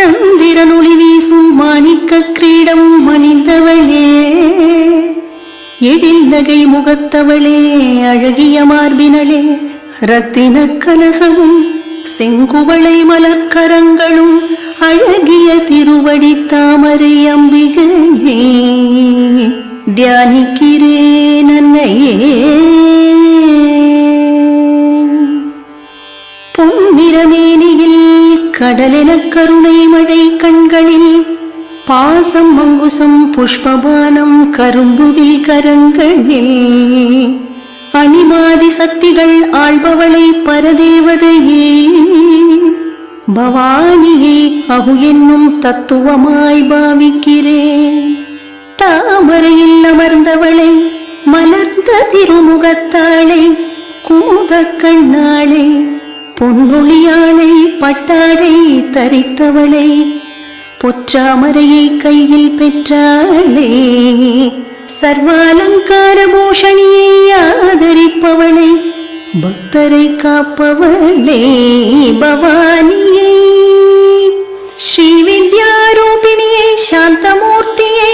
சந்திரன் ஒளி வீசும் மாணிக்க கிரீடமும் அணிந்தவளே, எழில் நகை முகத்தவளே, அழகிய மார்பினளே, ரத்தின கலசமும் செங்குவளை மலர்க்கரங்களும் அழகிய திருவடி தாமரை அம்பிகையே, தியானிக்கிறேன் அன்னையே. பொன்னிறமேனியில் கடலென கருணை மழை கண்களில் பாசம் மங்குசம் புஷ்பபானம் கரும்புவில் கரங்களில் அணிமாதி சக்திகள் ஆள்பவளை பரதேவதையே, பவானியை அகு என்னும் தத்துவமாய் பாவிக்கிறேன். தாமரையில் அமர்ந்தவளை, மலர்ந்த திருமுகத்தாளை, குமுத கண்ணாளை, பொன்னொழியாளை, பட்டாடை தரித்தவளை, பொற்றாமரையை கையில் பெற்றாளே, சர்வாலங்கார பூஷணியை ஆதரிப்பவளை, பக்தரை காப்பவளே, பவானியை, ஸ்ரீவித்யாரூபிணியை, சாந்தமூர்த்தியை,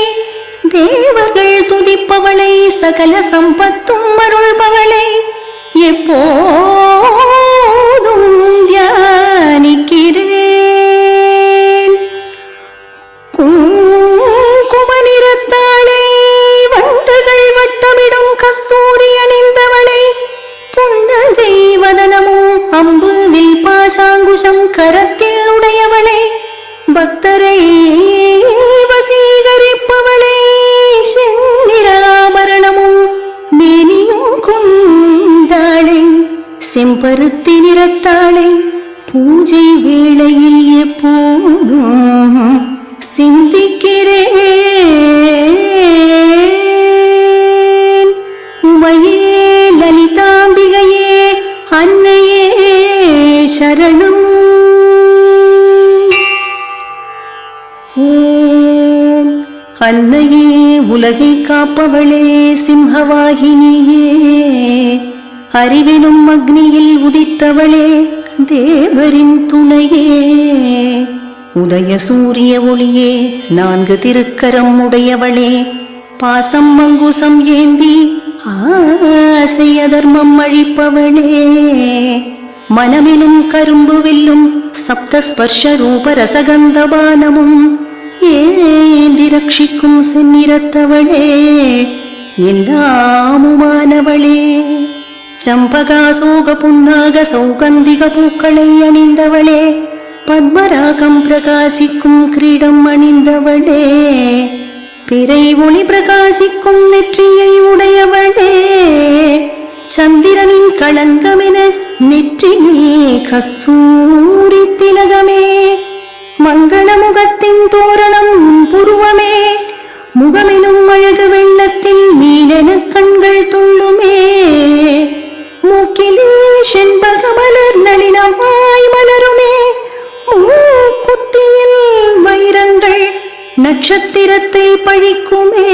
தேவர்கள் துதிப்பவளை, சகல சம்பத்தும் அருள்பவளை, எப்போதும் தியானிக்கிறேன். குங்குமநிறத்தாளை, வண்டுகள் வட்டமிடும் கஸ்தூரி அணிந்தவளை, புன்னகை வதனமும் அம்பு வில் பாசாங்குஷம் கரத்தில் உடையவளை, பக்தரை வசீகரிப்பவளை, செந்நிராபரணமும் மேனியும் கொண்டாளை, செம்பருத்தி நிறத்தாளை, பூஜை வேளையில் எப்போதும் சிந்திக்கிறேன். உமையே லலிதாம்பிகையே, அன்னையே சரணம். ஓம் அன்னையே, உலகை காப்பவளே, சிம்ஹவாகினியே, அறிவெனும் அக்னியில் உதித்தவளே, தேவரின் துணையே, உதய சூரிய ஒளியே, நான்கு திருக்கரம் உடையவளே, பாசம் மங்குசம் ஏந்தி ஆசைய தர்மம் அழிப்பவளே, மனமெனும் கரும்பு வில்லும் சப்தஸ்பர்ஷ ரூப ரசகந்தபானமும் ஏந்தி ரட்சிக்கும் செந்நிறத்தவளே, எல்லாமுமானவளே, சம்பகாசோக புன்னாக சௌகந்திக பூக்களை அணிந்தவளே, பத்மராகம் பிரகாசிக்கும் கிரீடம் அணிந்தவளே, பிறை ஒளி பிரகாசிக்கும் நெற்றியை உடையவளே, சந்திரனின் களங்கமென நெற்றியில் கஸ்தூரி திலகமே, மங்களமுகத்தின் தோரணம் புருவமே, முகமெனும் அழகு வெள்ளத்தில் மீனென கண்கள் துள்ளுமே, மூக்கிலே செண்பக மலர் நளினமாய் மலருமே, மூக்குத்தியில் வைரங்கள் நட்சத்திரத்தை பழிக்குமே,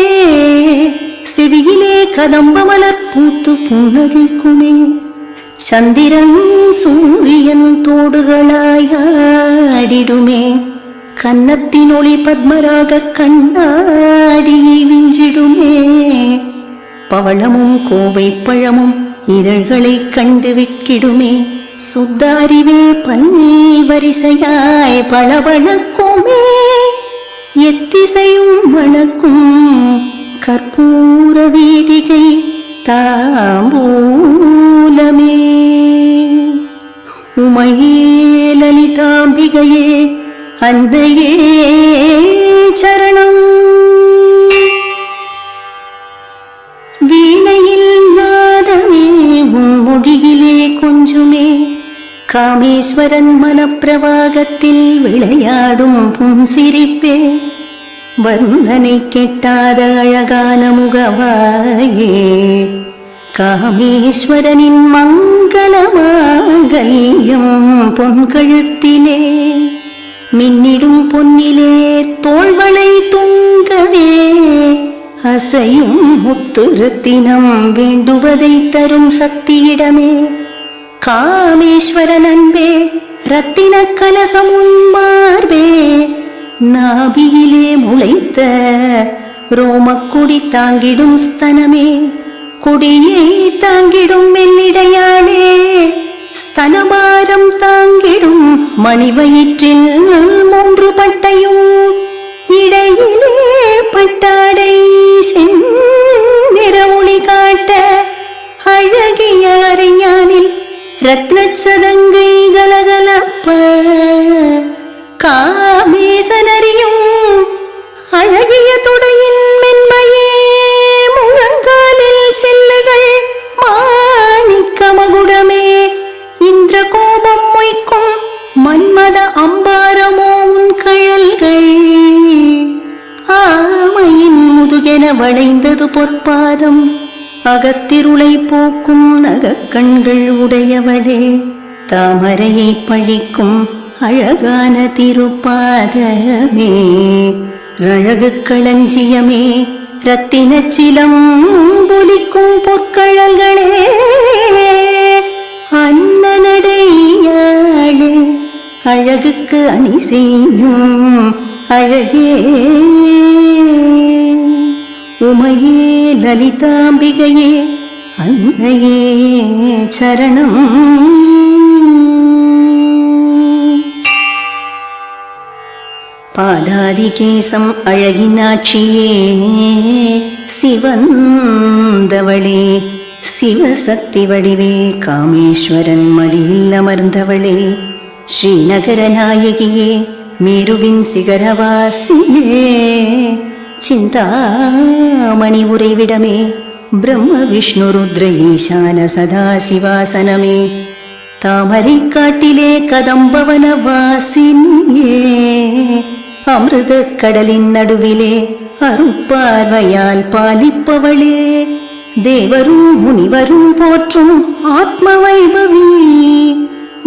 செவியிலே கதம்ப மலர் பூத்து புன்னகைக்குமே, சந்திரன் சூரியன் தோடுகளாய் ஆடிடுமே, கன்னத்தின் ஒளி பத்மராக கண்ணாடியை விஞ்சிடுமே, பவளமும் கோவை பழமும் இதழ்களை கண்டு விக்கிடுமே, சுத்த அறிவே பல்வரிசையாய் பளபளக்குமே, எத்திசையும் வணக்கும் கற்பூர வீதிகை தாம்பூலமே. உமையே லலிதாம்பிகையே, அன்னையே சரணம். வீணையில் நாதமே உன் மொழியிலே கொஞ்சுமே, காமேஸ்வரன் மனப்பிரவாகத்தில் விளையாடும் புன்சிரிப்பே, வர்ணனை கெட்டாத அழகான முகவாயே, காமேஸ்வரனின் மங்கள மாங்கல்யம் பொன்கழுத்திலே, மின்னிடும் பொன்னிலே தோள்வளை தொங்கவே, அசையும் முத்துரத்தினம் வேண்டுவதை தரும் சக்தியிடமே, காமேஸ்வரன் அன்பே ரத்தின கலசம் உன் மார்பே, நாபியிலே முளைத்த ரோமக்குடி தாங்கிடும் ஸ்தனமே, கொடியை தாங்கிடும் மெல்லிடையாளே, ஸ்தனபாரம் தாங்கிடும் மணிவயிற்றில் 3 பட்டையும், இடையிலே பட்டாடை செந்நிற ஒளி காட்ட, அழகிய அரைஞானில் ரத்னச்சதங்கை கலகலப்ப, காமேசனறியும் அழகிய துடையின் மென்மையே, முழங்காலில் செல்லுகள் மாணிக்க மகுடமே, இந்திர கோபம் மொய்க்கும் மன்மத அம்பாரமோ உன் கழல்கள், ஆமையின் முதுகென வளைந்தது பொற்பாதம், அகத்திருளை போக்கும் நகக்கண்கள் உடையவளே, தாமரையை பழிக்கும் அழகான திருப்பாதமே, அழகு களஞ்சியமே, ரத்தினச்சிலம் பொலிக்கும் பொற்கழல்களே, அன்னநடையாளே, அழகுக்கு அணி செய்யும் அழகே, உமையே லலிதாம்பிகையே அன்னையே சரணம். பாதாதிகேசம் அழகினாட்சியே, சிவந்தவளே, சிவசக்தி வடிவே, காமேஸ்வரன் மடியில் அமர்ந்தவளே, ஸ்ரீநகர நாயகியே, மேருவின் சிகரவாசியே, சிந்தாமணி உறைவிடமே, பிரம்ம விஷ்ணு ருத்ர ஈசான சதாசிவாசனமே, தாமரை காட்டிலே கதம்பவன வாசினியே, அமிர்த கடலின் நடுவிலே அருட்பார்வையால் பாலிப்பவளே, தேவரும் முனிவரும் போற்றும் ஆத்ம வைபவி,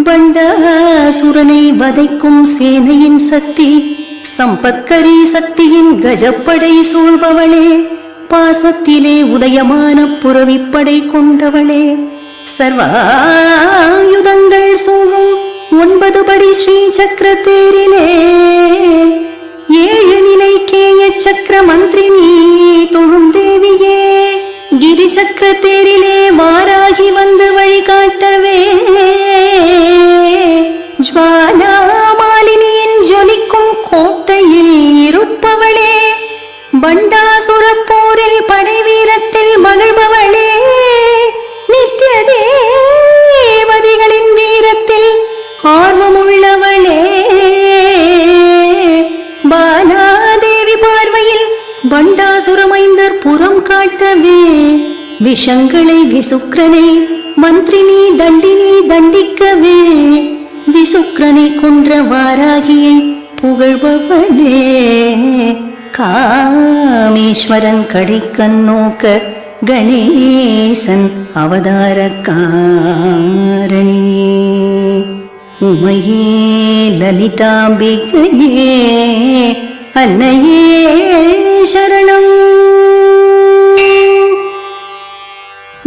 பண்டாசுரனை வதைக்கும் சேனையின் சக்தி, சம்பத்கரி சக்தியின் கஜப்படை சூழ்பவளே, பாசத்திலே உதயமான புறவிப்படை கொண்டவளே, சர்வாயுதங்கள் சூழும் 9 படி ஸ்ரீ சக்கர தேரிலே, 7 நிலை கேய சக்கர மந்திரினி தொழும் தேவியே, கிரி சக்கர தேரிலே வாராகி வந்து வழிகாட்டவே, ஜ்வாலா மாலினியின் ஜொலிக்கும் கோட்டையில் இருப்பவளே, பண்டாசுர போரில் படை வீரத்தில் மகிழ்பவளே, நித்திய தேவதைகளின் வீரத்தில் ஆர்வமுள்ளவளே, பாலாதேவி பார்வையில் பண்டாசுரமைந்தர் புறம் காட்டவே, விஷங்களை விசுக்ரனை மந்திரினி தண்டினி தண்டிக்கவே, விசுக்ரனை கொன்ற வாராகியை புகழ்பவளே, காமேஸ்வரன் கடைக்கண் நோக்க கணேசன் அவதார காரணியே, உமையே லலிதாம்பிகையே அன்னையே சரணம்.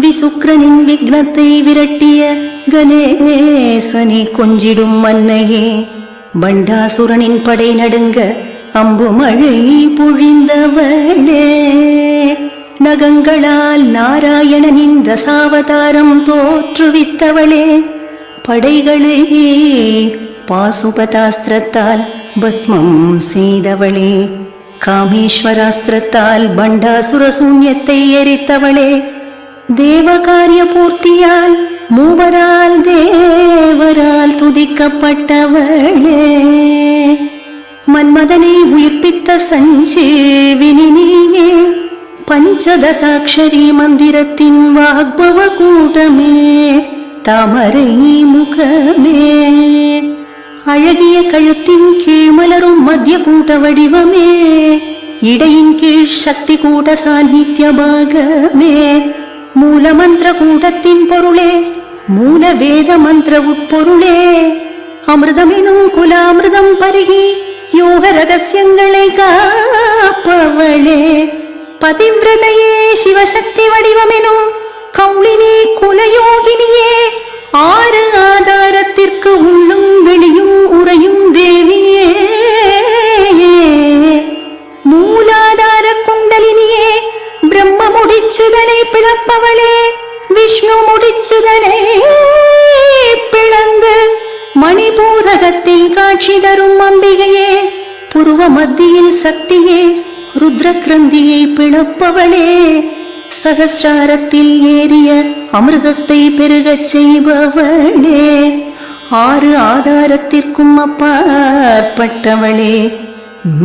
விசுக்ரனின் விக்னத்தை விரட்டிய கணேசனை கொஞ்சிடும் அன்னையே, பண்டாசுரனின் படை நடுங்க அம்பு மழை பொழிந்தவளே, நகங்களால் நாராயணனின் தசாவதாரம் தோற்றுவித்தவளே, படைகளே பாசுபதாஸ்திரத்தால் பஸ்மம் செய்தவளே, காமேஸ்வராஸ்திரத்தால் பண்டாசுர சூன்யத்தை எரித்தவளே, தேவகாரிய பூர்த்தியால் மூவரால் தேவரால் துதிக்கப்பட்டவளே, மன்மதனை உயிர்ப்பித்த சஞ்சீவினி நீயே, பஞ்சதசாட்சரி மந்திரத்தின் வாக்பவ கூட்டமே, தாமரை முகமே, அழகிய கழுத்தின் கீழ் மலரும் மத்திய கூட்ட வடிவமே, இடையின் கீழ் சக்தி கூட்ட சாநித்திய பாகமே, மூல மந்திர கூட்டத்தின் பொருளே, மூல வேத மந்திர உட்பொருளே, அமிர்தமெனும் குலாமிர்தம் பருகி யோக ரகசியங்களை காப்பவளே, பதிவிரதையே சிவசக்தி வடிவமெனும் கௌளினி குலயோகினியே, 6 ஆதாரத்திற்கு உள்ளும் வெளியும் உறையும் தேவியே, சக்கரத்தில் காட்சி தரும் அம்பிகையே, புருவ மத்தியில் சக்தியே, ருத்ர கிரந்தியை பிளப்பவளே, சகஸ்ராரத்தில் ஏறிய அமிர்தத்தை பெருகச் செய்பவளே, 6 ஆதாரத்திற்கும் அப்பாற்பட்டவளே,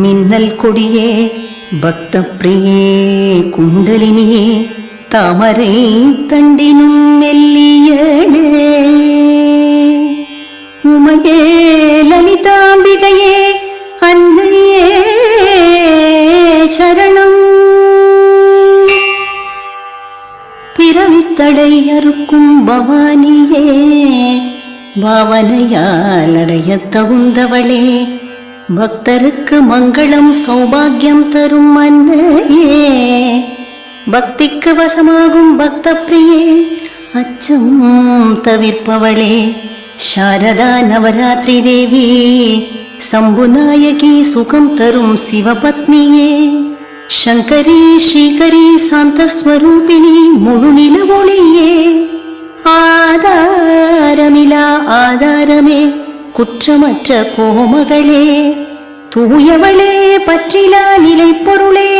மின்னல் கொடியே, பக்த பிரியே, குண்டலினியே, தாமரை தண்டினும் மெல்லியளே, உமையே லலிதாம்பிகையே, அன்னையே சரணம். பிறவித்தடை அறுக்கும் பவானியே, பாவனையால் அடைய தகுந்தவளே, பக்தருக்கு மங்களம் சௌபாகியம் தரும் அன்னையே, பக்திக்கு வசமாகும் பக்த பிரியே, அச்சம் தவிர்ப்பவளே, சாரதா நவராத்திரி தேவி, சம்புநாயகி, சுகம் தரும் சிவபத்னியே, சங்கரி ஸ்ரீகரி சாந்தஸ்வரூபிணி, முழுநில ஒளியே, ஆதாரமிலா ஆதாரமே, குற்றமற்ற கோமகளே, தூயவளே, பற்றிலா நிலை பொருளே,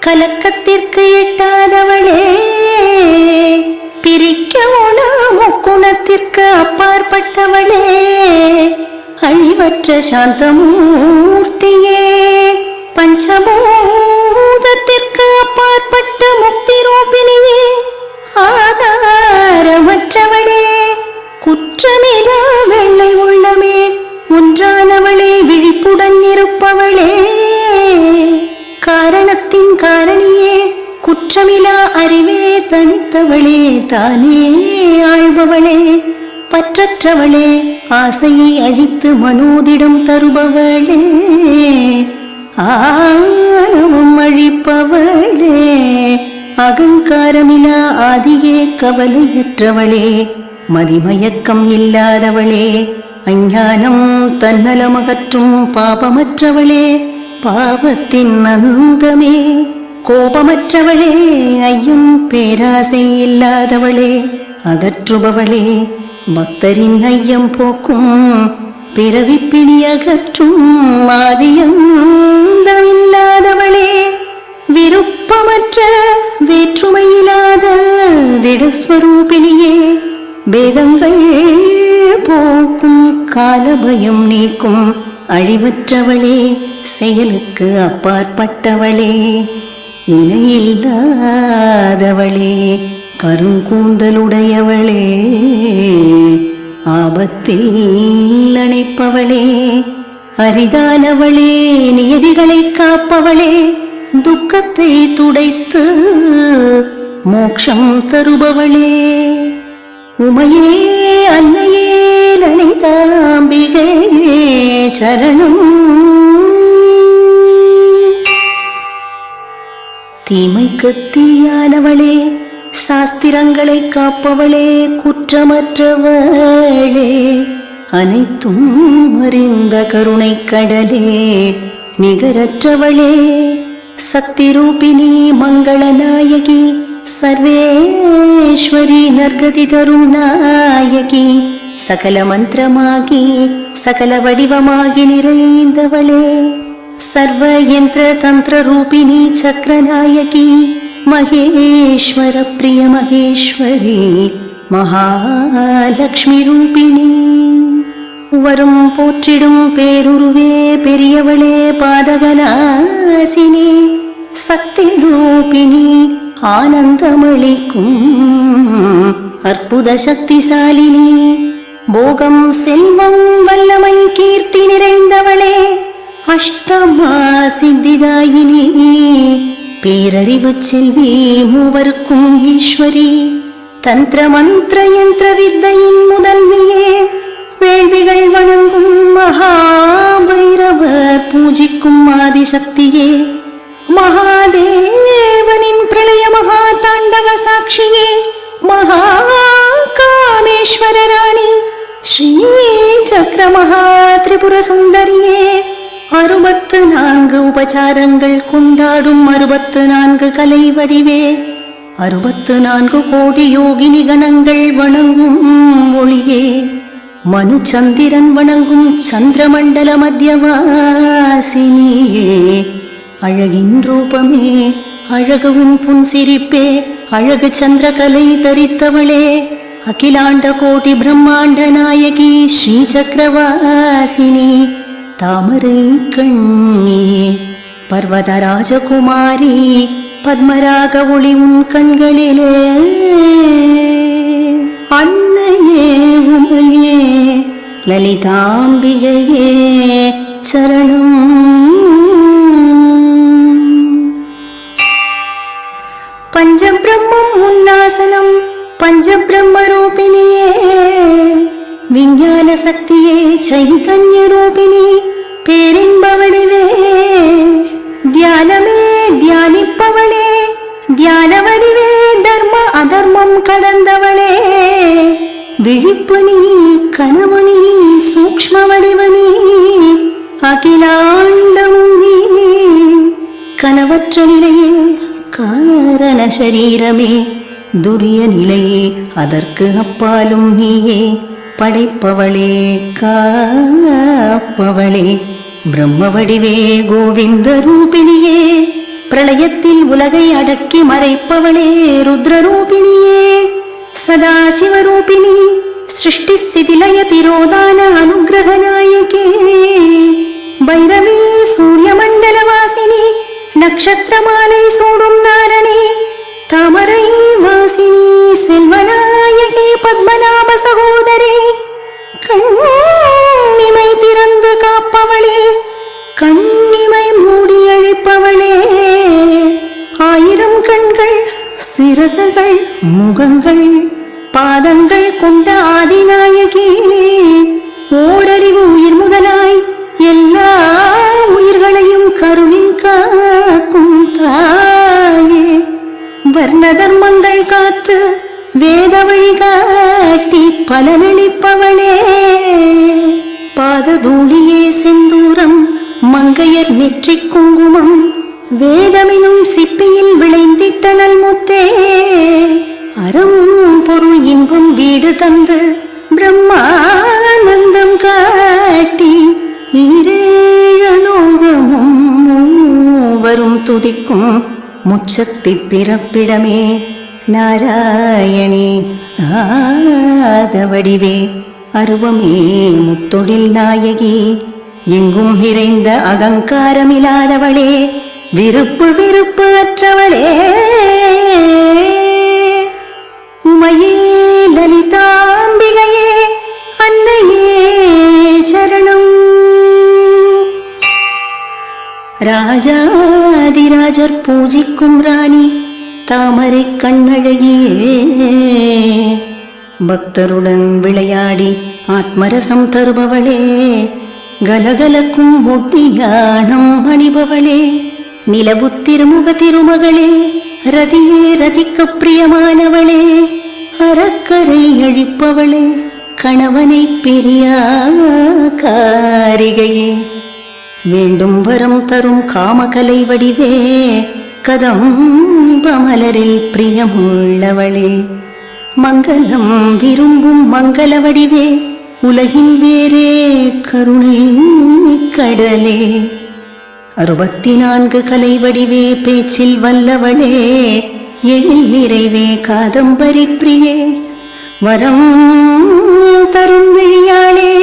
கலக்கத்திற்கு எட்டாதவளே, பிரிக்க உணா முக்குணத்திற்கு அப்பாற்பட்டவளே, அழிவற்ற சாந்தமூர்த்தியே, பஞ்சபூதத்திற்கு அப்பாற்பட்ட முக்தி ரூபிணியே, ஆதாரமற்றவளே, குற்றமிலா வெள்ளை உள்ளமே, ஒன்றானவளே, விழிப்புடன் இருப்பவளே, காரணத்தின் காரணியே, குற்றமிலா அறிவே தனித்தவளே, தானே ஆழ்பவளே, பற்றற்றவளே, ஆசையை அழித்து மனோதிடம் தருபவளே, ஆணவம் அழிப்பவளே, அகங்காரமிலா ஆதியே, கவலையற்றவளே, மதிமயக்கம் இல்லாதவளே, அஞ்ஞானம் தன்னலமகற்றும் பாபமற்றவளே, பாவத்தின் அந்தமே, கோபமற்றவளே, ஐயம் பேராசை இல்லாதவளே, அகற்றுபவளே, பக்தரின் ஐயம் போக்கும் பிறவி பிணி அகற்றும் ஆதியந்தமில்லாதவளே, விருப்பமற்ற வேற்றுமையில்லாத திடஸ்வரூபிணியே, வேதங்கள் போக்கும் காலபயம் நீக்கும் அழிவற்றவளே, செயலுக்கு அப்பாற்பட்டவளே, இணையில்லாதவளே, கருங்கூந்தலுடையவளே, ஆபத்தில் அணைப்பவளே, அரிதானவளே, நியதிகளை காப்பவளே, துக்கத்தை துடைத்து மோட்சம் தருபவளே, உமையே அன்னையே லலிதாம்பிகையே சரணம். தீமைக்கு தீயானவளே, சாஸ்திரங்களை காப்பவளே, குற்றமற்றவளே, அனைத்தும் அறிந்த கருணை கடலே, நிகரற்றவளே, சக்தி ரூபிணி, மங்களநாயகி, சர்வேஸ்வரி, நற்கதி தரும் நாயகி, சகல மந்திரமாகி சகல வடிவமாகி நிறைந்தவளே, சர்வ யந்திர தந்திர ரூபிணி, சக்கரநாயகி, மகேஸ்வர பிரிய மகேஸ்வரி, மகாலட்சுமி ரூபிணி, வரும் போற்றிடும் பேருருவே, பெரியவளே, பாதகநாசினி, சக்தி ரூபிணி, ஆனந்தமளிக்கும் அற்புத சக்திசாலினி, போகம் செல்வம் வல்லமை கீர்த்தி நிறைந்தவளே, அஷ்டமா சித்திதாயினி, பேரறிவு செல்வி, மூவருக்கும் ஈஸ்வரி, தந்திர மந்திர யந்திர வித்தையின் முதல்வியே, வேள்விகள் வணங்கும் மகாபைரவர் பூஜிக்கும் ஆதிசக்தியே, மகாதேவனின் பிரளய மகா தாண்டவ சாட்சியே, மகா காமேஸ்வர ராணி, ஸ்ரீ சக்கர மகா திரிபுர சுந்தரியே, 64 உபசாரங்கள் கொண்டாடும் 64 கலை வடிவே, 64 கோடி யோகினி கணங்கள் வணங்கும் ஒளியே, மனு சந்திரன் வணங்கும் சந்திரமண்டல மத்தியவாசினியே, அழகின் ரூபமே அழகவும் புன்சிரிப்பே, அழகு சந்திரகலை தரித்தவளே, அகிலாண்ட கோட்டி பிரம்மாண்ட நாயகி ஸ்ரீ சக்கரவாசினி, தாமரை கண்ணியே பர்வத ராஜகுமாரி, பத்மராக ஒளி உன் கண்களிலே, அன்னையே உமையே லலிதாம்பிகையே சரணம். பஞ்சபிரம்மம் உன்னாசனம் பஞ்சபிரம்ம ரூபிணியே, விஞ்ஞான சக்தியே சைதன்ய ரூபிணி, பேரின்ப வடிவே, தியானமே தியானிப்பவளே, தியான வடிவே, தர்ம அதர்மம் கடந்தவளே, விழிப்பு நீ கனவு நீ சூக்ஷ்ம வடிவு நீ, அகிலாண்டமும் நீ, கனவற்ற நிலையே காரண சரீரமே, துரிய நிலையே அதற்கு அப்பாலும் நீயே, படைப்பவளே காப்பவளே, பிரம்ம வடிவே கோவிந்த ரூபிணியே, பிரளயத்தில் உலகை அடக்கி மறைப்பவளே ருத்ர ரூபிணியே, சதாசிவரூபிணி சிருஷ்டி ஸ்திதி லய திரோதான அனுகிரக நாயகே, பைரவி சூரிய மண்டல வாசினி, நக்ஷத்திரமாலை சூடும் நாரணி, தாமரை வாசினி செல்வநாயகி, பத்மநாப சகோதரி, கண்ணிமை திறந்து காப்பவளே, கண்ணிமை மூடி அழிப்பவளே, ஆயிரம் கண்கள் சிரசுகள் முகங்கள் பாதங்கள் கொண்ட ஆதிநாயகி, ஓரறிவு உயிர் முதலாய் எல்லா உயிர்களையும் கருணில் காக்கும் தாயே, வர்ண தர்மங்கள் காத்து வேத வழிகாட்டி பலனளிப்பவளே, பாததூளியே செந்தூரம் மங்கையர் நெற்றி குங்குமம், வேதமெனும் சிப்பியில் விளைந்திட்ட நல்முத்தே, அறம் பொருள் இன்பம் வீடு தந்து பிரம்மானந்தம் காட்டி, ஈரேழலோகமும் மூவரும் துதிக்கும் முச்சக்தி பிறப்பிடமே, நாராயணி நாதவடிவே அருவமே முத்தொழில் நாயகி, எங்கும் நிறைந்த அகங்காரமில்லாதவளே, விருப்பு விருப்பு அற்றவளே, உமையே லலிதாம்பிகையே அன்னையே சரணம். ராஜாதிராஜர் பூஜிக்கும் ராணி தாமரை கண்ணழகியே, பக்தருடன் விளையாடி ஆத்மரசம் தருபவளே, கலகலக்கும் ஒட்டியானம் அணிபவளே, நிலவு திருமுக திருமகளே, ரதியே ரதிக்க பிரியமானவளே, அறக்கரை அழிப்பவளே, கணவனை பிரியா காரிகையே, வேண்டும் வரம் தரும் காமகலை வடிவே, கதம்ப மலரில் பிரியமுள்ளவளே, மங்களம் விரும்பும் மங்கள வடிவே, உலகில் வேறே கருணை கடலே, 64 கலை வடிவே, பேச்சில் வல்லவளே, எழில் நிறைவே காதம்பரி பிரியே, வரம் தரும் விழியாளே,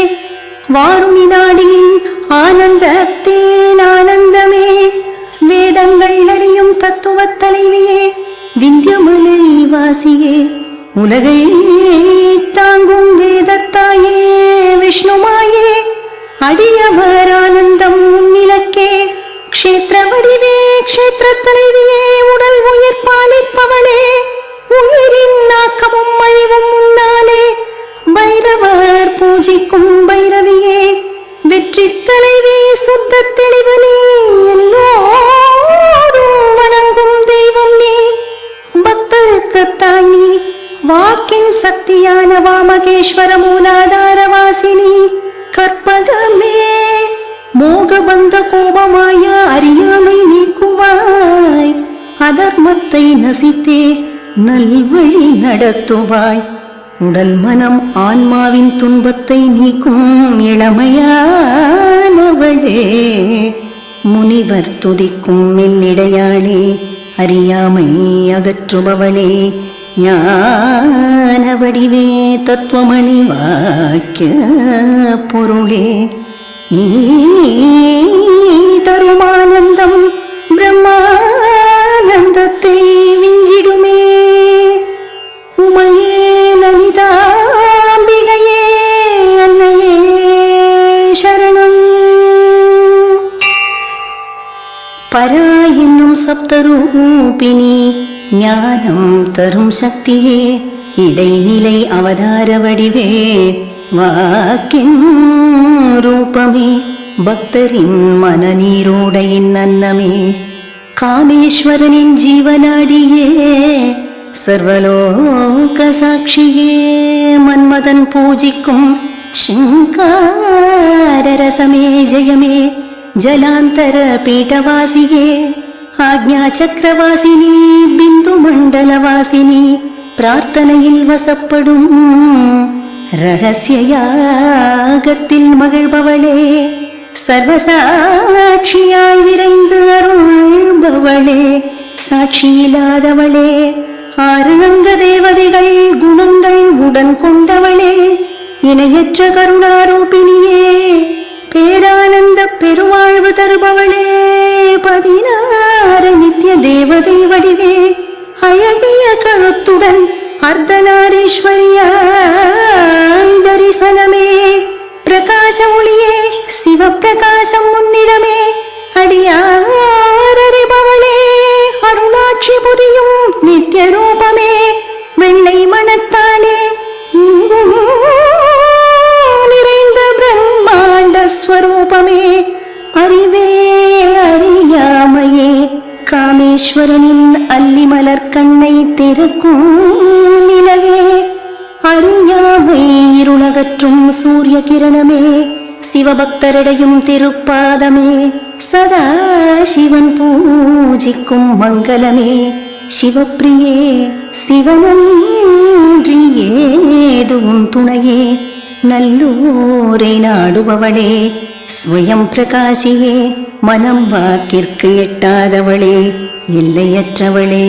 வாருணி நாடியின் ஆனந்தத்தேன் ஆனந்தமே, வேதங்கள் அறியும் தத்துவ தலைவியே, விந்தியமலை வாசியே, உலகை தாங்கும் வேதத்தாயே, விஷ்ணுமாயே, அடியவர் ஆனந்தம் உன்னிலக்கே, க்ஷேத்திர வடிவே க்ஷேத்திர தலைவியே, உடல் உயிர் பாலிப்பவளே, உயிரின் நாக்கமும் அழிவும் முன்னாலே, பைரவர் பூஜிக்கும் பைரவியே, வெற்றி தலைவி சுத்த தெளிவு நீ, எல்லோரும் வணங்கும் தெய்வம் நீ, பக்தருக்கு தாய் நீ, வாக்கின் சக்தியான வாமகேஸ்வர மூலாதார வாசினி, கற்பகமே மோகபந்த கோபமாய அறியாமை நீக்குவாய், அதர்மத்தை நசித்தே நல்வழி நடத்துவாய், உடல் மனம் ஆன்மாவின் துன்பத்தை நீக்கும் இளமையானவளே, முனிவர் துதிக்கும் மெல்லிடையாளே, அறியாமை அகற்றுபவளே, ஞான வடிவே, தத்துவமணி வாக்கிய பொருளே, நீ தருமானந்தம் பிரம்மானந்தத்தை விஞ்சிடுமே. உமையே லலிதாம்பிகையே, அன்னையே சரணம். பரா என்னும் சப்தரூபிணி, ஞானம் தரும் சக்தியே, இடைநிலை அவதார வடிவே, வாக்கின் ரூபமே, பக்தரின் மனநீரோடையின் அன்னமே, காமேஸ்வரனின் ஜீவனாடியே, சர்வலோக சாட்சியே, மன்மதன் பூஜிக்கும் சிங்கார ரசமே ஜெயமே, ஜலாந்தர பீட்டவாசியே, ஆக்ஞா சக்கரவாசினி, பிந்து மண்டலவாசினி, பிரார்த்தனையில் வசப்படும் ரகசிய யாகத்தில் மகிழ்பவளே, சர்வசாட்சியாய் விரைந்து அருள்பவளே, சாட்சியில்லாதவளே, ஆறு அங்க தேவதைகள் குணங்கள் உடன் கொண்டவளே, இணையற்ற கருணாரூபிணியே, பேரானந்த பெருவாழ்வு தருபவளே, 16 நித்திய தேவதை வடிவே, அழகிய கழுத்துடன் அர்த்தநாரீஸ்வரியாய் தரிசனமே, பிரகாச ஒளியே, சிவப்பிரகாசம் முன்னிடமே, அடியாரறிபவளே, அருளாட்சி புரியும் நித்திய ரூபமே, வெள்ளை மனத்தாளே, இங்கும் நிறைந்த பிரம்மாண்ட ஸ்வரூபமே, அறிவே அறியாமையே, காமேஸ்வரனின் அல்லி மலர் கண்ணை திறக்கும் நிலவே, அறியாமை இருளகற்றும் சூரிய கிரணமே, சிவபக்தரடையும் திருப்பாதமே, சதா சிவன் பூஜிக்கும் மங்களமே, சிவப்பிரியே, சிவனன்றி ஏதுவும் துணையே, நல்லூரை நாடுபவளே, ஸ்வயம் பிரகாசியே, மனம் வாக்கிற்கு எட்டாதவளே, எல்லையற்றவளே,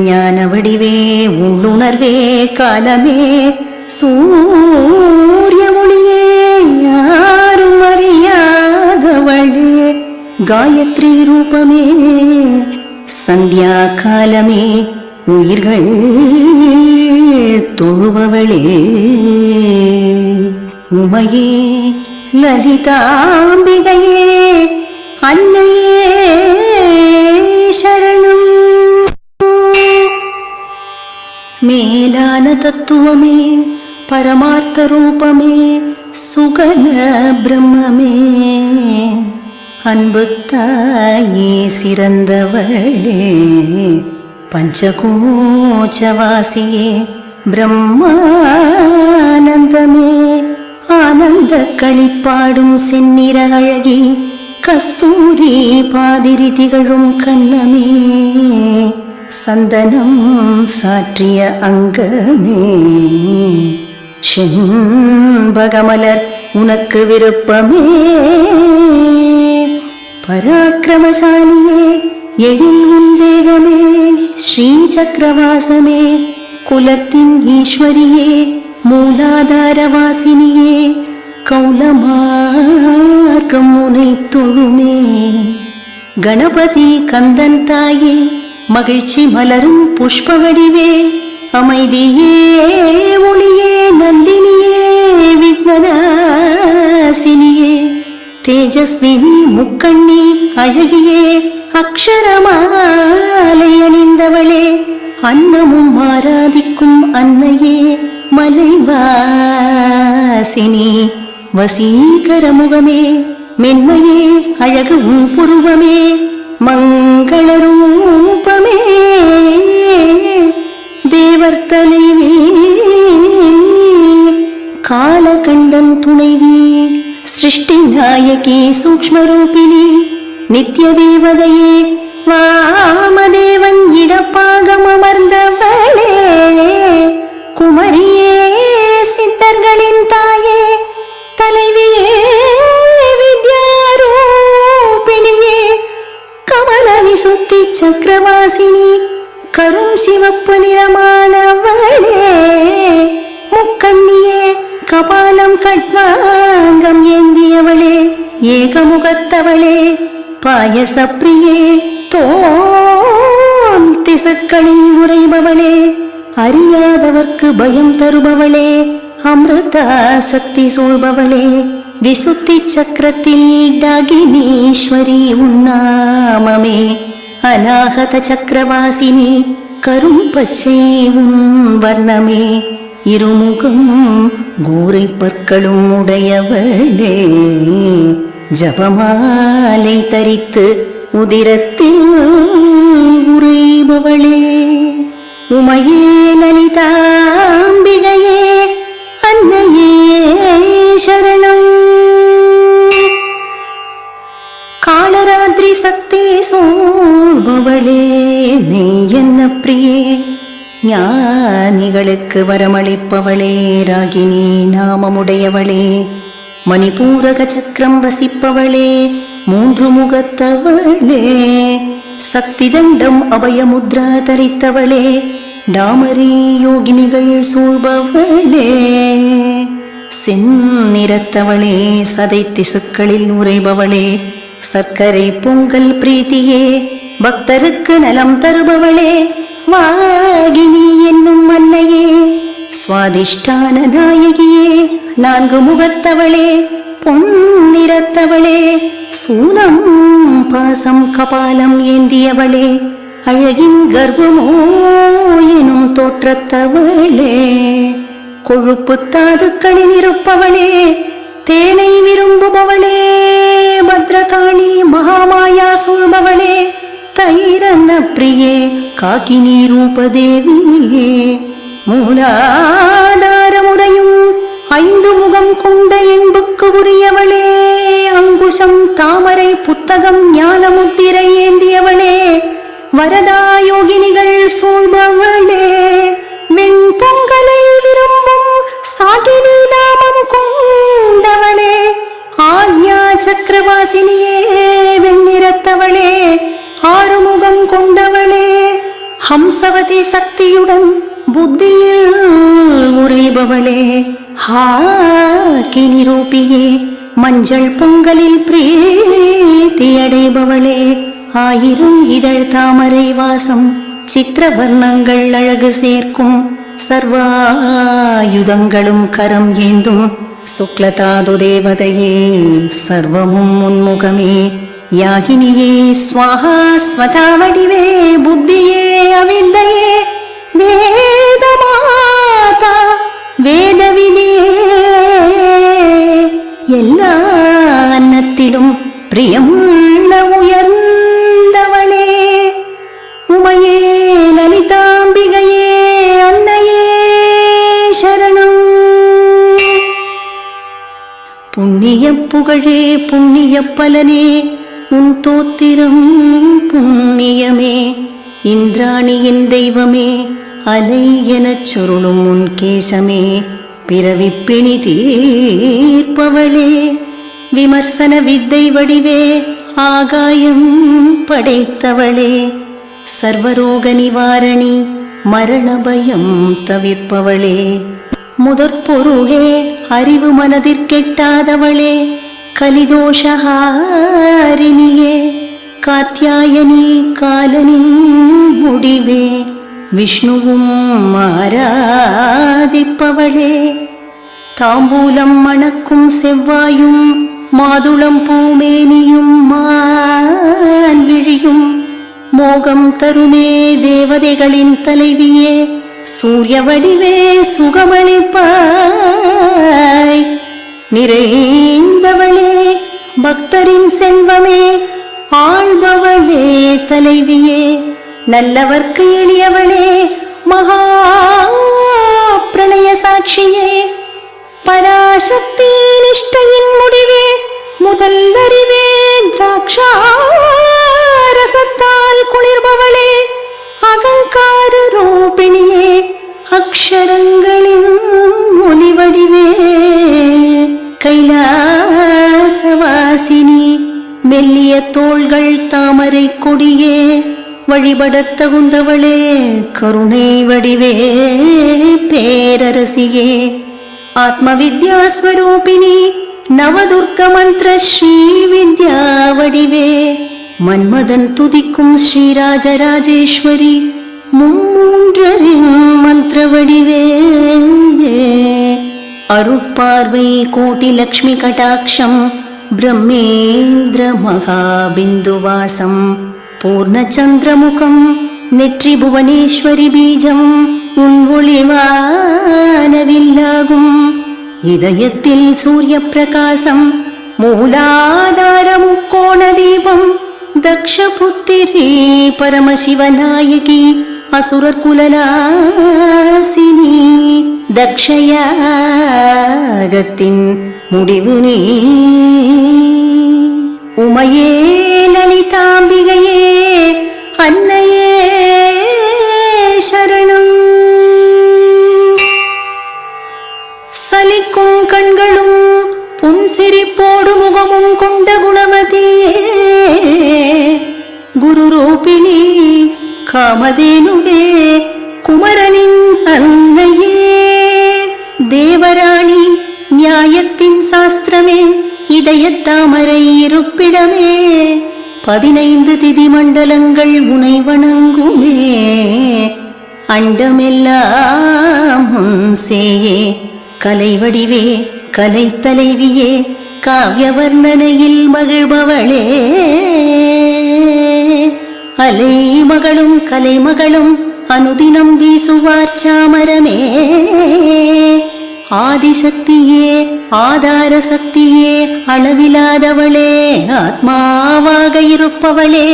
ஞான வடிவே, உள்ளுணர்வே, காலமே, சூரிய ஒளியே, யாரும் அறியாதவளே, காயத்ரி ரூபமே, சந்தியா காலமே, உயிர்கள் தொழுபவளே, உமையே லலிதாம்பிகையே, அன்னையே சரணம். மேலான தத்துவமே, பரமார்த்த ரூபமே, சுகன பிரம்மமே, அன்பு தாயே சிறந்தவளே, பஞ்சகோச்சவாசியே, பிரம்மானந்தமே, ஆனந்த களிப்பாடும் செந்நிற அழகி, கஸ்தூரி பாதிரி திகழும் கன்னமே, சந்தனம் சாற்றிய அங்கமே, செண்பகமலர் உனக்கு விருப்பமே, பராக்கிரமசாலியே, எழில் உந்தேகமே, ஸ்ரீ சக்கரவாசமே, குலத்தின் ஈஸ்வரியே, மூலாதாரவாசினியே, கௌலமார்க்கம் உனை தொழுமே, கணபதி கந்தன் தாயே, மகிழ்ச்சி மலரும் புஷ்ப வடிவே, அமைதியே ஒளியே, நந்தினியே, விக்னநாசினியே, தேஜஸ்வினி முக்கண்ணி அழகியே, அக்ஷரமாலை அணிந்தவளே, அன்னமும் ஆராதிக்கும் அன்னையே, மலைவாசினி, வசீகர முகமே, மென்மையே, அழகு உன் புருவமே, மங்கள ரூபமே, தேவர் தலைவி, காலகண்டன் துணைவி, சிருஷ்டி நாயகி, சூக்ஷ்ம ரூபிணி, நித்திய தேவதையே, வாமதேவன் இடப்பாகம் அமர்ந்தவளே, குமரியே சக்கரவாசினி கரும் சிவப்பு நிறமானவளே, முக்கண்ணியே கபாலம் கட்வாங்கம் ஏந்தியவளே, ஏகமுகத்தவளே, பாயசப்பிரியே, தோல் திசுக்களில் உறைபவளே, அறியாதவர்க்கு பயம் தருபவளே, அமிர்தா சக்தி சூழ்பவளே, விசுத்தி சக்கரத்தில் டாகினீஸ்வரி உன்னாமமே, அநாகத சக்கரவாசினி கரும் பச்சை உன் வர்ணமே, இருமுகம் கூரை பற்களும் உடையவளே, ஜபமாலை தரித்து உதிரத்தில் உறைபவளே, உமையே லலிதாம்பிகையே அன்னையே சரணம். காளராத்திரி சக்தி சூழ்பவளே, நீ என்ன பிரியே, ஞானிகளுக்கு வரமளிப்பவளே, ராகினி நாமமுடையவளே, மணிபூரக சக்கரம் வசிப்பவளே, மூன்று முகத்தவளே, சக்தி தண்டம் அபயமுத்ரா தரித்தவளே, டாமரி யோகினிகள் சூழ்பவளே, செந்நிறத்தவளே, சதை திசுக்களில் உறைபவளே, சர்க்கரை பொங்கல் பிரீத்தியே, பக்தருக்கு நலம் தருபவளே, வாகினி என்னும் அன்னையே, சுவாதிஷ்டான நாயகியே, நான்கு முகத்தவளே, பொன்னிறத்தவளே, சூலம் பாசம் கபாலம் ஏந்தியவளே, அழகின் கர்வமோ எனும் தோற்றத்தவளே, கொழுப்பு தாதுக்களில் இருப்பவளே, தேனை விரும்புபவளே, பத்ரகாளி மகாமாயா சூழ்பவளே, தைரந்த பிரியே, காகினி ரூபதேவியே, மூலாதார முறையும் ஐந்து முகம் கொண்ட என்புக்கு உரியவளே, அங்குசம் தாமரை புத்தகம் ஞான முத்திரை ஏந்தியவளே, வரதா யோகினிகள் சூழ்பவளே, வெண்பொங்கலை விரும்பும் சாகினி நாமம் கொண்டவளே, ஆக்ஞா சக்கரவாசினியே, வெண்ணிறத்தவளே, ஆறுமுகம் கொண்டவளே, ஹம்சவதி சக்தியுடன் புத்தியில் உறைபவளே, ஹாகினி ரூபியே, மஞ்சள் பொங்கலில் பிரீத்தி அடைபவளே, ஆயிரம் இதழ் தாமரை வாசம் சித்திரவர்ணங்கள் அழகு சேர்க்கும், சர்வாயுதங்களும் கரம் ஏந்தும் சுக்லதாது தேவதையே, சர்வமும் உன்முகமே, யாகினியே ஸ்வாஹா ஸ்வதா வடிவே, புத்தியே அவித்தையே, வேதமாதா வேதவிதியே, எல்லா அன்னத்திலும் பிரியமுள்ள உயர்ந்தவளே, உமையே லலிதாம்பிகையே அன்னையே சரணம். புண்ணிய புகழே புண்ணிய பலனே, உன் தோத்திரம் புண்ணியமே, இந்திராணியின் தெய்வமே, அலை எனச் சுருளும் உன் கேசமே, பிறவிப்பிணி தீர்ப்பவளே, விமர்சன வித்தை வடிவே, ஆகாயம் படைத்தவளே, சர்வரோக நிவாரணி, மரண பயம் தவிர்ப்பவளே, முதற்பொருளே, அறிவு மனதிற்கெட்டாதவளே, கலிதோஷஹாரிணியே, காத்யாயனி காலனின் முடிவே, விஷ்ணுவும் ஆராதிப்பவளே, தாம்பூலம் மணக்கும் செவ்வாயும், மாதுளம் பூமேனியும், மான் விழியும், மோகம் தருமே தேவதைகளின் தலைவியே, சூரிய வடிவே சுகமளிப்பாய், நிறைந்தவளே பக்தரின் செல்வமே, ஆள்பவளே தலைவியே, நல்லவர்க்கு எளியவளே, மகா பிரணய சாட்சியே, பராசக்தி நிஷ்டையின் முடிவே, முதல் அறிவே, திராட்சாரசத்தால் குளிர்பவளே, அகங்கார ரூபிணியே, அக்ஷரங்களின் ஒளிவடிவே, கைலாசவாசினி, மெல்லிய தோள்கள் தாமரை கொடியே, வழிபடத் தகுந்தவளே கருணை வடிவே பேரரசியே ஆத்ம வித்யாஸ்வரூபிணி நவதுர்க்க மந்திர ஸ்ரீ வித்யா வடிவே மன்மதன் துதிக்கும் ஸ்ரீராஜராஜேஸ்வரி மும்மூன்றரின் மந்திர வடிவே அருட்பார்வை கோட்டி லக்ஷ்மி கடாட்சம் பிரம்மேந்திர மகாபிந்துவாசம் பூர்ணச்சந்திரமுகம் நெற்றி புவனேஸ்வரி பீஜம் உன் ஒளிவானவில்லாகும் இதயத்தில் சூரிய பிரகாசம் மூலாதார முக்கோண தீபம் தக்ஷபுத்திரி பரமசிவநாயகி அசுரர் குலநாசினி தக்ஷயாகத்தின் முடிவு நீ உமையே லலிதாம்பிகையே அன்னையே சரணம் சலிக்கும் கண்களும் புன்சிரிப்போடு முகமும் கொண்ட குணவதியே குரு ரூபிணி காமதேனுவே குமரனின் அன்னையே தேவராணி நியாயத்தின் சாஸ்திரமே இதயத்தாமரை இருப்பிடமே 15 திதி மண்டலங்கள் உனை வணங்குமே அண்டமெல்லாம் முன்சேயே கலைவடிவே கலை தலைவியே காவிய வர்ணனையில் மகிழ்பவளே அலை மகளும் கலைமகளும் அனுதினம் வீசுவார் சாமரமே ஆதிசக்தியே ஆதார சக்தியே அளவிலாதவளே ஆத்மாவாக இருப்பவளே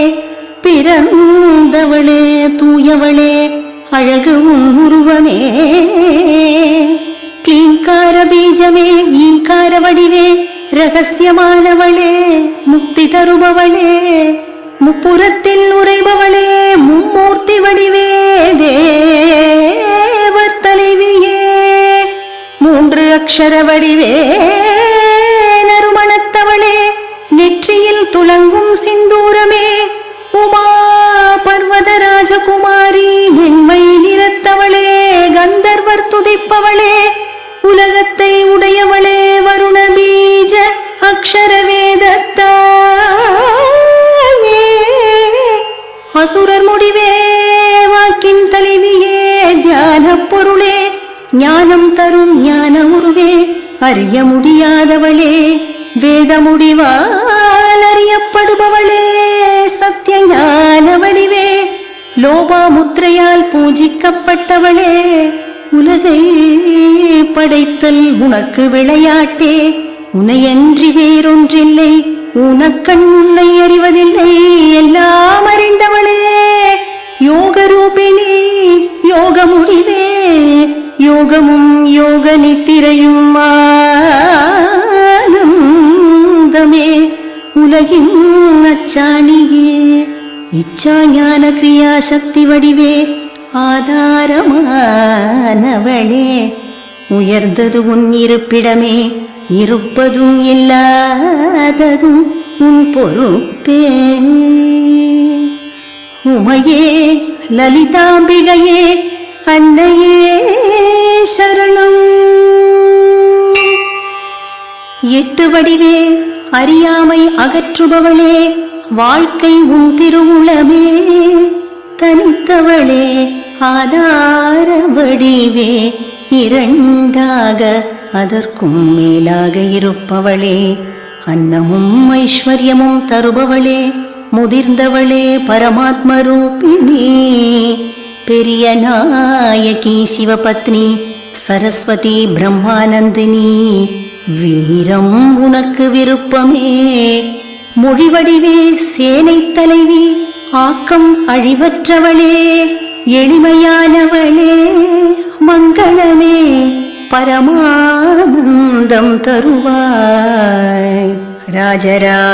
பிறந்தவளே தூயவளே அழகு உன் உருவமே கிளீங்கார பீஜமே ஈங்கார வடிவே ரகசியமானவளே முக்தி தருபவளே முப்புறத்தில் உறைபவளே மும்மூர்த்தி வடிவே தேவர் தலைவியே 3 அக்ஷர வடிவே நறுமணத்தவளே நெற்றியில் துலங்கும் சிந்தூரமே உமா பர்வத ராஜகுமாரி வெண்மை நிறத்தவளே கந்தர்வர் துதிப்பவளே உலகத்தை உடையவளே வருண பீஜ அக்ஷர வேதத்தாயே அசுரர் முடிவே வாக்கின் தலைவியே தியான பொருளே ஞானம் தரும் ஞான உருவே அறிய முடியாதவளே வேத முடிவால் அறியப்படுபவளே சத்திய ஞான வடிவே லோபாமுத்திரையால் பூஜிக்கப்பட்டவளே உலகை படைத்தல் உனக்கு விளையாட்டே உனையன்றி வேறொன்றில்லை உனக்கண் உன்னை அறிவதில்லை எல்லாம் அறிந்தவளே யோக ரூபிணி யோக முடிவே யோகமும் யோக நித்திரையும் ஆனந்தமே உலகின் அச்சாணியே இச்சா ஞான கிரியா சக்தி வடிவே ஆதாரமானவளே உயர்ந்தது உன் இருப்பிடமே இருப்பதும் இல்லாததும் உன் பொறுப்பே உமையே லலிதாம்பிகையே அன்னையே சரணம் 8 வடிவே அறியாமை அகற்றுபவளே வாழ்க்கை உன் திருவுளமே தனித்தவளே ஆதார வடிவே இரண்டாக அதற்கும் மேலாக இருப்பவளே அன்னமும் ஐஸ்வர்யமும் தருபவளே முதிர்ந்தவளே பரமாத்ம ரூபிணி பெரிய நாயகி சிவபத்னி சரஸ்வதி பிரம்மானந்தினி வீரம் உனக்கு விருப்பமே மொழிவடிவே சேனை தலைவி ஆக்கம் அழிவற்றவளே எளிமையானவளே மங்களமே பரமானந்தம் தருவாய் ராஜராஜேஸ்வரி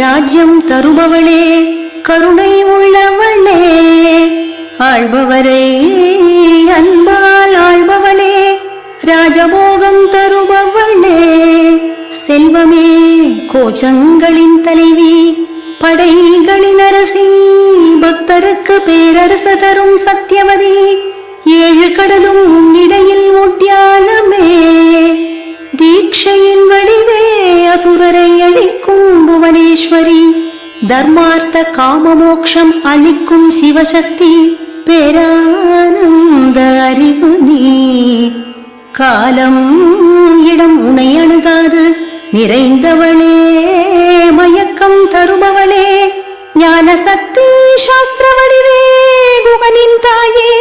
ராஜ்யம் தருபவளே கருணை உள்ளவளே ஆள்பவரே அன்பால் ஆள்பவளே ராஜபோகம் தருபவளே செல்வமே கோச்சங்களின் தலைவி படைகளின் அரசி, பக்தருக்கு பேரரசு தரும் சத்தியவதி, 7 கடலும் உன்னிடையில் ஒட்டியானமே, தீட்சையின் வடிவே அசுரரை அழிக்கும் புவனேஸ்வரி, தர்மார்த்த காமமோக்ஷம் அளிக்கும் சிவசக்தி, பேரானந்த அறிவு நீ, காலம் இடம் உனை அணுகாது நிறைந்தவளே, மயக்கம் தருபவளே, ஞான சக்தி சாஸ்திர வடிவே, குகனின் தாயே,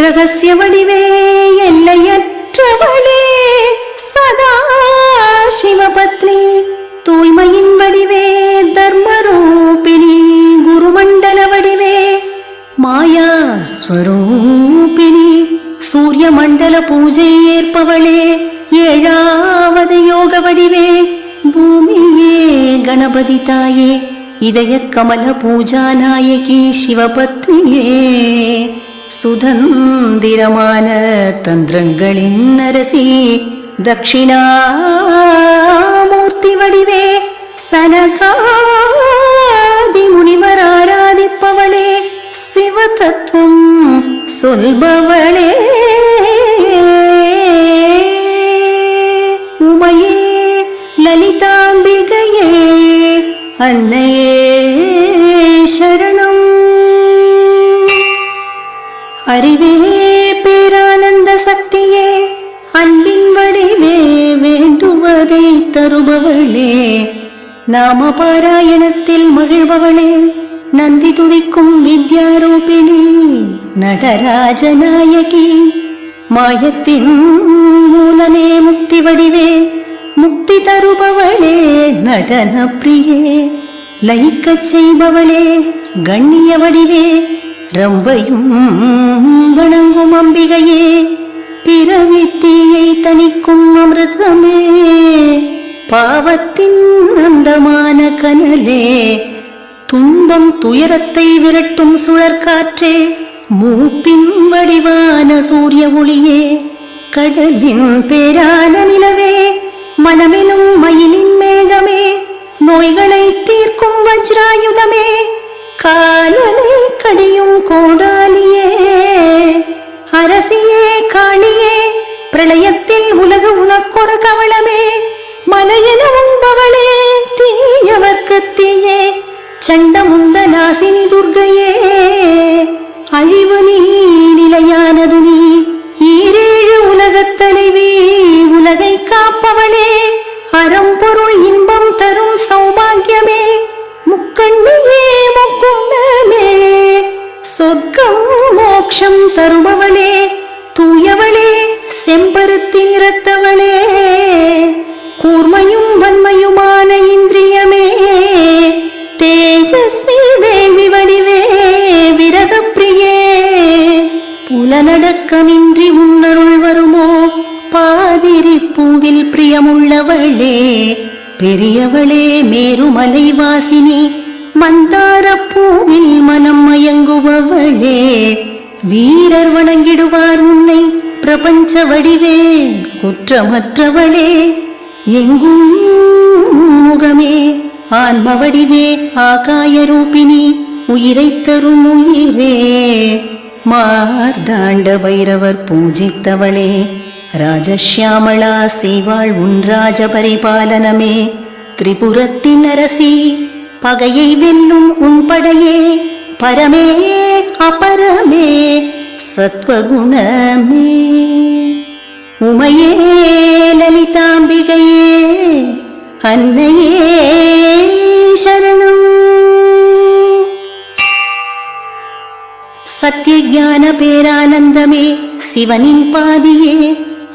ரகசிய வடிவே, எல்லையற்றவளே, சதா சிவபத்னி, தூய்மையின் வடிவே, தர்மரூபிணி, குருமண்டல வடிவே, மாயா ஸ்வரூபிணி, சூரிய மண்டல பூஜை ஏற்பவளே, 7வது யோக வடிவே, பூமியே கணபதி தாயே, இதய கமல பூஜா நாயகி சிவபத்னியே, சுதந்திரமான தந்திரங்களின் அரசி, தட்சிணாமூர்த்தி வடிவே, சனகாதி முனிவர் ஆராதிப்பவளே, சிவ தத்துவம் சொல்பவளே, உமையே லலிதாம்பிகையே, அன்னையே சரணம். அறிவே பேரானந்த சக்தியே, அன்பின் வடிவே, வேண்டுவதை தருபவளே, நாம பாராயணத்தில் மகிழ்பவளே, நந்தி துதிக்கும் வித்யாரூபிணி, நடராஜநாயகி, மாயத்தின் மூலமே முக்தி வடிவே, முக்தி தருபவளே, நடன பிரியே, லயிக்கச் செய்பவளே, கண்ணிய வடிவே, ரம்பையும் வணங்கும் அம்பிகையே, பிறவித்தீயை தணிக்கும் அமிர்தமே, பாவத்தின் அந்தமான கனலே, துன்பம் துயரத்தை விரட்டும் சுழற்காற்றே, மூப்பின் வடிவான சூரிய ஒளியே, கடலின் பேரான நிலவே, மனமெனும் மயிலின் மேகமே, நோய்களை தீர்க்கும் வஜ்ராயுதமே, காலனை கடியும் கோடாலியே, அரசியே காளியே, பிரளயத்தில் உலகு உனக்கொரு கவளமே, மலையென உண்பவளே, தீயவர்க்கு தீயே, சண்டமுண்ட நாசினி துர்க்கையே, அழிவு நீ நிலையானது நீ, 7 உலகத் தலைவி, உலகை காப்பவளே, அறம்பொருள் இன்பம் தரும் சௌபாகியமே, முக்கண்ணியே முக்குணமே, சொர்க்கம் மோட்சம் தருபவளே, தூயவளே, செம்பருத்தி நிறத்தவளே, கூர்மையும் வன்மையுமான இந்திரியமே, தேஜஸ்வி வேள்வி வடிவே, விரத பிரியே, புலனடக்கமின்றி உன்னருள் வருமோ, பாதிரி பூவில் பிரியமுள்ளவளே, பெரியவளே, மேருமலை வாசினி, மந்தார பூவில் மனம் மயங்குபவளே, வீரர் வணங்கிடுவார் உன்னை, பிரபஞ்ச வடிவே, குற்றமற்றவளே, எங்கும் முகமே, ஆன்ம வடிவே, ஆகாய ரூபிணி, உயிரை தரும் உயிரே, மார்தாண்ட பைரவர் பூஜித்தவளே, ராஜஷ்யாமளா செய்வாள் உன் ராஜ பரிபாலனமே, திரிபுரத்தின் அரசி, பகையை வெல்லும் உன் படையே, பரமே அபரமே, சத்வகுணமே, உமையே லலிதாம்பிகையே, அன்னையே சரணம். சத்யஞான பேரானந்தமே, சிவனின் பாதியே,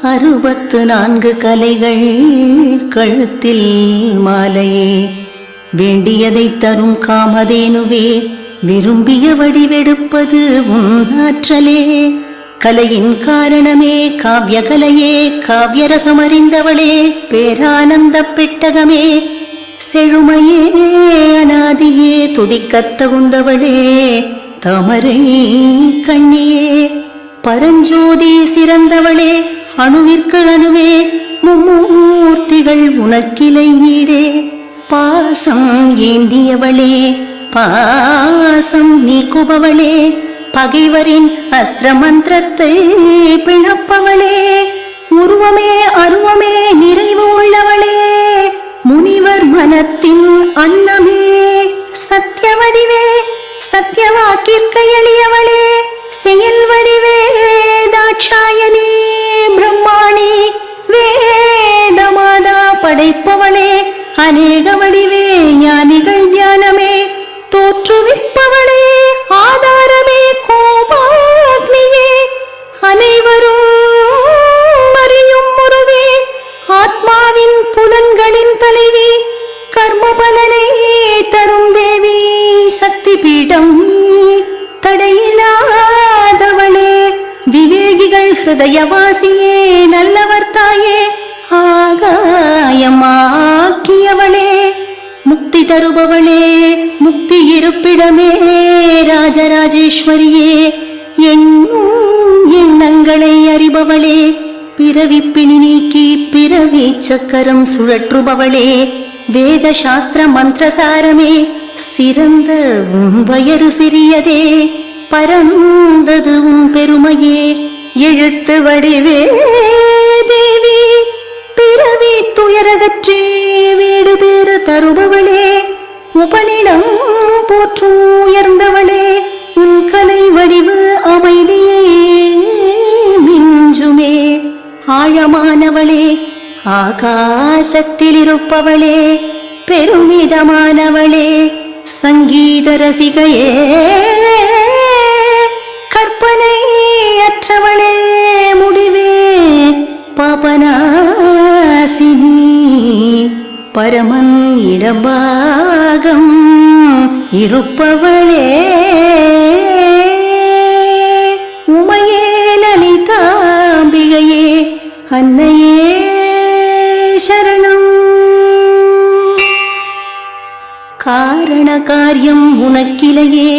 64 கலைகள் கழுத்தில் மாலையே, வேண்டியதை தரும் காமதேனுவே, விரும்பிய வடிவெடுப்பது உன் ஆற்றலே, கலையின் காரணமே, காவிய கலையே, காவியரசமறிந்தவளே, பேரானந்த பெட்டகமே, செழுமையே, அநாதியே, துதிக்கத் தகுந்தவளே, தாமரை கண்ணியே, பரஞ்சோதி சிறந்தவளே, அணுவிற்கு அணுவே, மும்மூர்த்திகள் உனக்கிளை ஈடே, பாசம் ஏந்தியவளே, பாசம் நீக்குபவளே, பகைவரின் அஸ்திர மந்திரத்தை பிளப்பவளே, உருவமே அருவமே நிறைவு உள்ளவளே, முனிவர் மனத்தின் அன்னமே, சத்திய வடிவே சத்தியவாக்கிற்கு எளியவளே, செயல் வடிவே தாட்சாயணி பிரம்மாணி வேதமாதா படைப்பவளே, அநேக வடிவே ஞானிகள் தியானமே தோற்றுவிப்பவளே, ஆதாரமே கோபாக்னியே, அனைவரும் அறியும் உருவே, ஆத்மாவின் புலன்களின் தலைவி, கர்ம பலனை தரும் தேவி, சக்தி பீடம் தடையில்லாதவளே, விவேகிகள் ஹிருதயவாசியே, நல்லவர் தாயே, ஆகாயமாக்கியவளே, முக்தி தருபவளே, முக்தி இருப்பிடமே, ராஜராஜேஸ்வரியே, எண்ணும் எண்ணங்களை அறிபவளே, பிறவி பிணி நீக்கி பிறவி சக்கரம் சுழற்றுபவளே, வேத சாஸ்திர மந்திரசாரமே, சிறந்த உன் வயறு சிறியதே, பரந்தது உன் பெருமையே, எழுத்து வடிவே தேவி, பிறவி துயரகற்றே வீடு பேறு தருபவளே, உபனிடம் போற்றும் உயர்ந்தவளே, உன் கலை வடிவு அமைதியே மிஞ்சுமே, ஆழமானவளே, ஆகாசத்தில் இருப்பவளே, பெருமிதமானவளே, சங்கீத ரசிகையே, கற்பனை அற்றவளே, முடிவே பாபநாசினி, பரமன் இடபாகம் இருப்பவளே, உமையே லலிதாம்பிகையே, அன்னையே சரணம். காரண காரியம் உனக்கிலையே,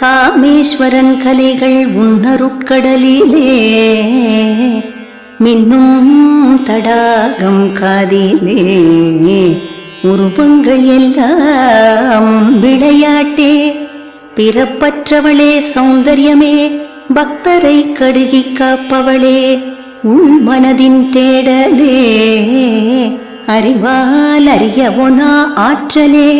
காமேஸ்வரன் கலைகள் உன்னருட்கடலிலே, மின்னும் தடாகம் காதிலே, உருவங்கள் எல்லாம் விளையாட்டே, பிறப்பற்றவளே சௌந்தர்யமே, பக்தரை கடுகி காப்பவளே, உள் மனதின் தேடலே, அறிவால் அறியவொனா ஆற்றலே,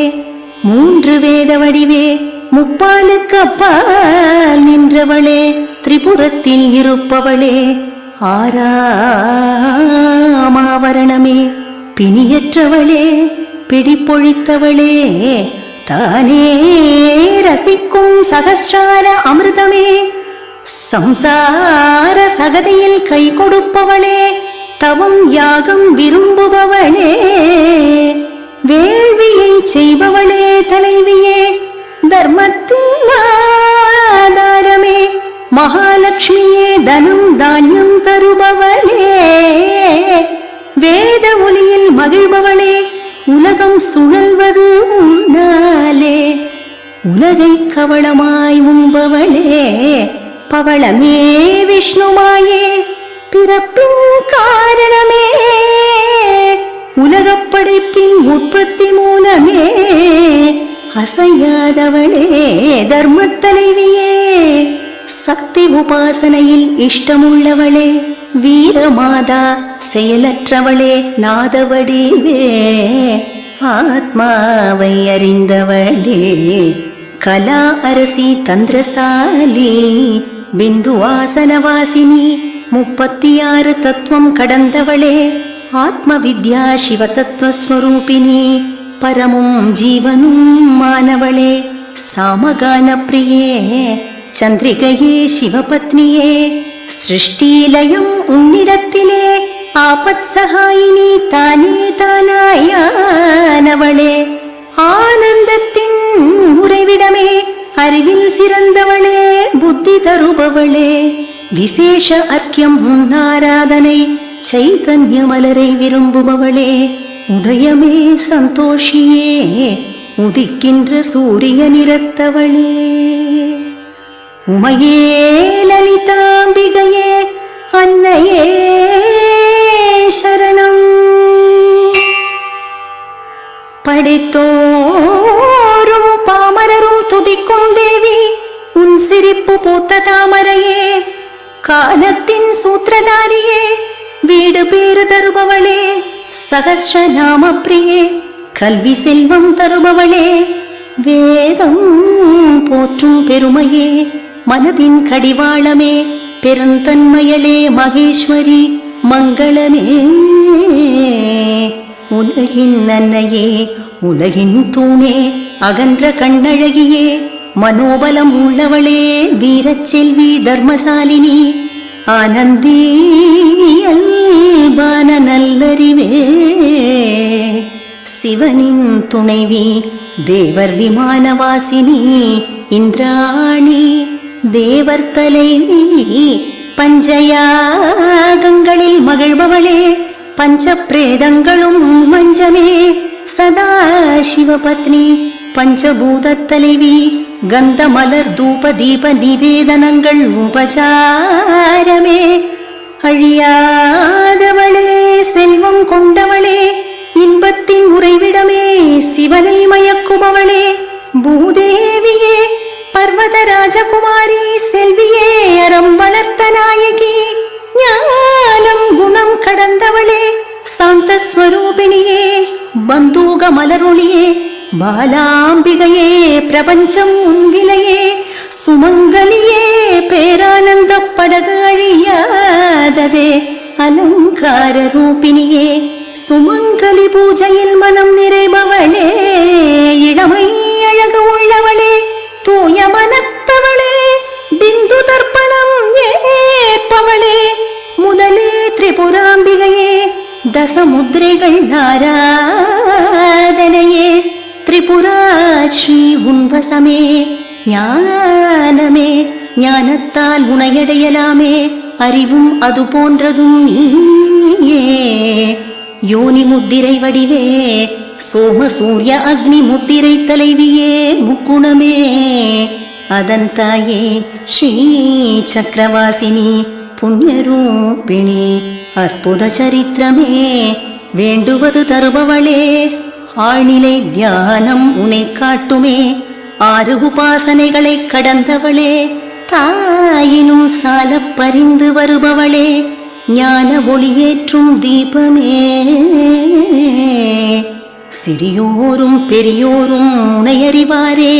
மூன்று வேத வடிவே, முப்பாலுக்கு அப்பால் நின்றவளே, திரிபுரத்தில் இருப்பவளே, ஆராமாவரணமே, பிணியற்றவளே, பிடிப்பொழித்தவளே, தானே ரசிக்கும் சகஸ்ரார அமிர்தமே, சம்சார சகதியில் கை கொடுப்பவளே, தவம் யாகம் விரும்புபவளே, வேள்வியை செய்பவளே தலைவியே, தர்மத்தின் ஆதாரமே, மகாலட்சுமியே, தனம் தானியம் தருபவளே, வேத ஒலியில் மகிழ்பவளே, உலகம் சுழல்வது உன்னாலே, உலகை கவளமாய் உண்பவளே, பவளமே விஷ்ணுமாயே, பிறப்பின் காரணமே, உலகப் படைப்பின் உற்பத்தி மூலமே, அசையாதவளே தர்மத் தலைவியே, சக்தி உபாசனையில் இஷ்டமுள்ளவளே, வீரமாதா செயலற்றவளே, நாதவடிவே ஆத்மாவை அறிந்தவளே, கலா அரசி தந்திரசாலி, பிந்து ஆசனவாசினி, 36 தத்துவம் கடந்தவளே, ஆத்ம வித்யா சிவ தத்துவஸ்வரூபிணி, பரமும் ஜீவனும் மானவளே, சாமகான பிரியே, சந்திரிகையே, சிவபத்னியே, சிருஷ்டிலயம் உன்னிடத்திலே, ஆபத் சகாயினி தானே தானாயானவளே, ஆனந்தத்தின் உறைவிடமே, அறிவில் சிறந்தவளே, புத்தி தருபவளே, விசேஷ அர்க்கியம் உன்னாராதனை, சைதன்ய மலரை விரும்புபவளே, உதயமே சந்தோஷியே, உதிக்கின்ற சூரிய நிறத்தவளே, உமையே லலிதாம்பிகையே, அன்னையே சரணம். படைத்தோரும் பாமரரும் துடிக்கும் தேவி உன் சிரிப்பு பூத்த தாமரையே, காலத்தின் சூத்திரதாரியே, வீடு பேறு தருபவளே, சகஸ்ரநாம பிரியே, கல்வி செல்வம் தருபவளே, வேதம் போற்றும் பெருமையே, மனதின் கடிவாளமே, பெருந்தன்மையளே, மகேஸ்வரி மங்களமே, உலகின் அன்னையே, உலகின் தூணே, அகன்ற கண்ணழகியே, மனோபலம் உள்ளவளே, வீரச்செல்வி தர்மசாலினி, ஆனந்தியல்பான நல்லறிவே, சிவனின் துணைவி, தேவர் விமானவாசினி, இந்திராணி, தேவர் தலைவி, பஞ்சயாகங்களில் மகிழ்பவளே, பஞ்ச பிரேதங்களும் மஞ்சமே, சதா சிவபத்னி, பஞ்சபூத தலைவி, கந்த மலர் தூப தீப நிவேதனங்கள் உபசாரமே, அழியாதவளே, செல்வம் கொண்டவளே, இன்பத்தின் உறைவிடமே, சிவனை மயக்குபவளே, பூதேவியே, பர்வத ராஜகுமாரி, செல்வியே, அறம் வளர்த்த நாயகி, ஞானம் குணம் கடந்தவளே, சாந்த ஸ்வரூபிணியே, பந்தூக மலரொளியே, பாலாம்பிகையே, பிரபஞ்சம் உன்விலையே, சுமங்கலியே, பேரானந்த படகு அழியாததே, அலங்கார ரூபிணியே, சுமங்கலி பூஜையில் மனம் நிறைபவளே, இளமை அழகு உள்ளவளே, தூய மனத்தவளே, பிந்து தர்ப்பணம் ஏற்பவளே, முதலே திரிபுராம்பிகையே, தசமுத்ரைகள் ஆராதனையே, திரிபுராட்சி உன்வசமே, ஞானமே, ஞானத்தால் உனையடையலாமே, அறிவும் அது போன்றதும் நீயே, யோனி முத்திரை வடிவே, சோம சூரிய அக்னி முத்திரை தலைவியே, முக்குணமே, அதன் தாயே, ஸ்ரீ சக்கரவாசினி, புண்ணியரூபிணி, அற்புத சரித்திரமே, வேண்டுவது தருபவளே, ஆழ்நிலை தியானம் உனை காட்டுமே, 6 உபாசனைகளை கடந்தவளே, தாயினும் சால பரிந்து வருபவளே, ஞான ஒளியேற்றும் தீபமே, சிறியோரும் பெரியோரும் உனையறிவாரே,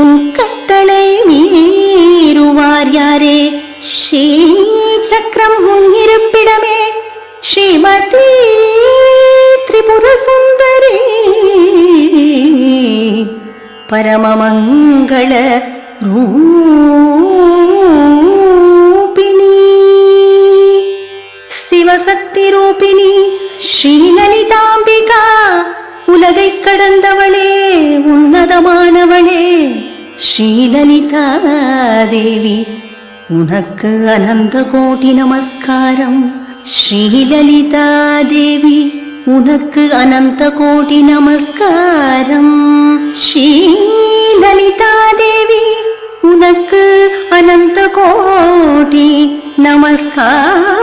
உன் கட்டளை மீறுவார் யாரே, ஸ்ரீ சக்கரம் உன் இருப்பிடமே, ஸ்ரீமதி திரிபுர சுந்தரி, பரமமங்கள ரூபிணி, சிவசக்தி ரூபிணி, ஸ்ரீலலிதாம்பிகா, உலகை கடந்தவளே, உன்னதமானவளே, ஸ்ரீலலிதா தேவி, உனக்கு அனந்த கோடி நமஸ்காரம், ஸ்ரீலலிதா தேவி, உனக்கு அனந்த கோடி நமஸ்காரம், ஸ்ரீலலிதா தேவி, உனக்கு அனந்த கோடி நமஸ்காரம்.